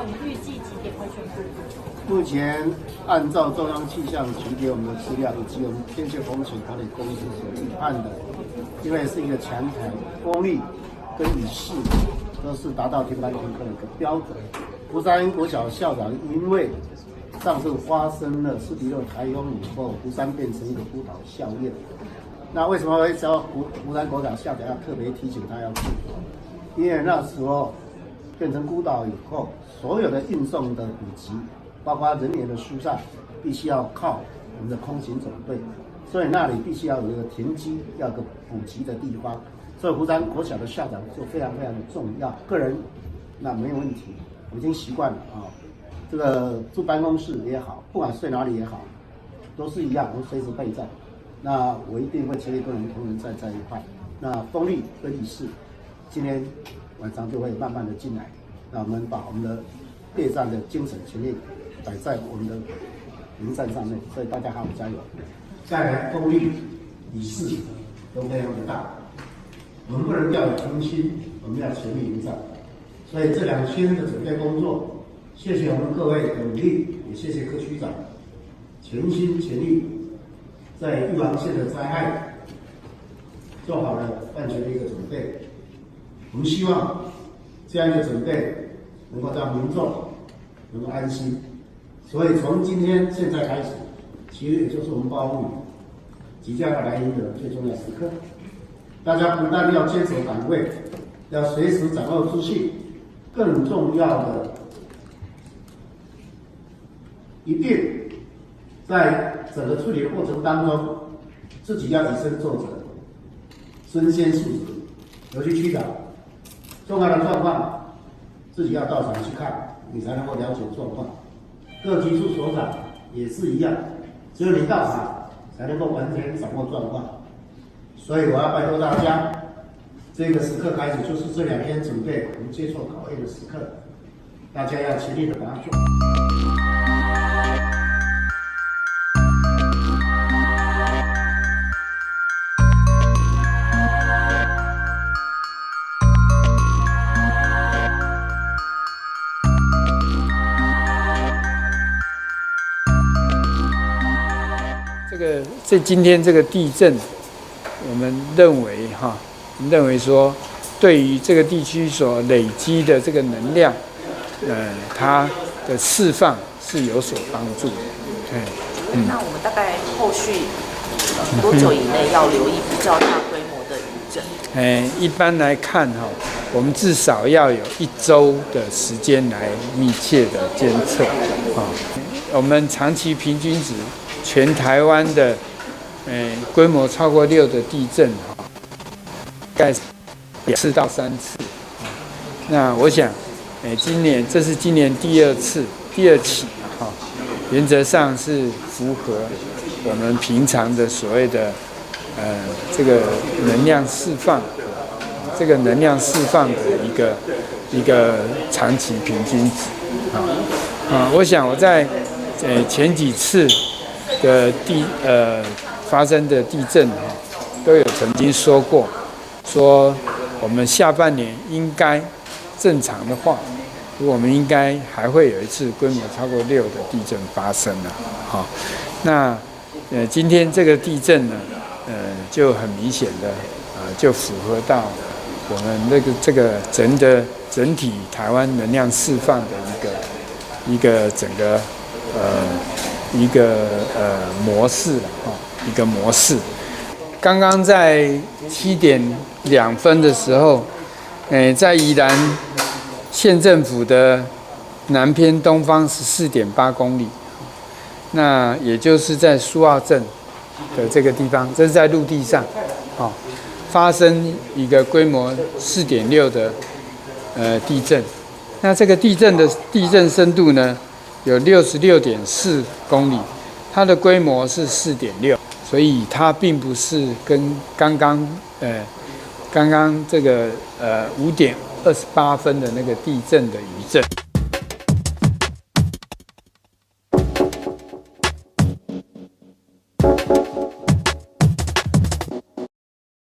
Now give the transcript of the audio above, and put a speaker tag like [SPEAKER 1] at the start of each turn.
[SPEAKER 1] 那我们预计几点会宣布？
[SPEAKER 2] 目前按照中央气象局给我们的资料以及我们天气风险管理公司所预判的，因为是一个强台，风力跟雨势都是达到停班停课的一个标准。福山国小校长因为上次发生了4.6台风以后，福山变成一个孤岛校院。那为什么会叫福山国小校长要特别提醒他要注意？因为那时候变成孤岛以后，所有的运送的补给，包括人员的疏散，必须要靠我们的空勤总队，所以那里必须要有一个停机，要有个补给的地方。所以福山国小的校长就非常非常的重要。个人那没有问题，我已经习惯了啊。这个住办公室也好，不管睡哪里也好，都是一样，我随时备战。那我一定会全力跟我们同仁站在一块。那风力跟雨势，今天晚上就会慢慢的进来。那我们把我们的备战的精神全力摆在我们的营战上面，所以大家好好加油。再来，风力、雨势都非常的大，我们不能掉以轻心，我们要全力迎战。所以这2天的准备工作，谢谢我们各位的努力，也谢谢柯区长全心全力在预防性的灾害做好了万全的一个准备。我们希望这样一个准备能够让民众能够安心。所以从现在开始，其实也就是我们暴风雨即将要来临的最重要时刻。大家不但要坚守岗位，要随时掌握资讯，更重要的，一定在整个处理的过程当中，自己要以身作则，身先士卒。尤其区长，重要的状况自己要到场去看，你才能够了解状况。各局处所长也是一样，只有你到场才能够完全掌握状况。所以我要拜托大家，这个时刻开始就是这2天准备我们接受考验的时刻，大家要全力的把它做。
[SPEAKER 3] 今天这个地震，我们认为说，对于这个地区所累积的这个能量，它的释放是有所帮助的。
[SPEAKER 4] 那我们大概后续多久以内要留意比较大规模的余震？
[SPEAKER 3] 一般来看我们至少要有1周的时间来密切的监测我们长期平均值，全台湾的规模超过6的地震大概2到3次。那我想，这是今年第2起原则上是符合我们平常的所谓的这个能量释放，的一个长期平均值我想我在前几次的发生的地震都有曾经说过，说我们下半年应该正常的话，我们应该还会有一次规模超过6的地震发生了那今天这个地震呢就很明显的就符合到我们这个整体台湾能量释放的一个整个模式一个模式。刚刚在7点2分的时候，在宜兰县政府的南偏东方14.8公里，那也就是在苏澳镇的这个地方，这是在陆地上，发生一个规模4.6的地震。那这个地震的地震深度呢，有66.4公里，它的规模是4.6，所以它并不是跟刚刚这个5点28分的那个地震的余震。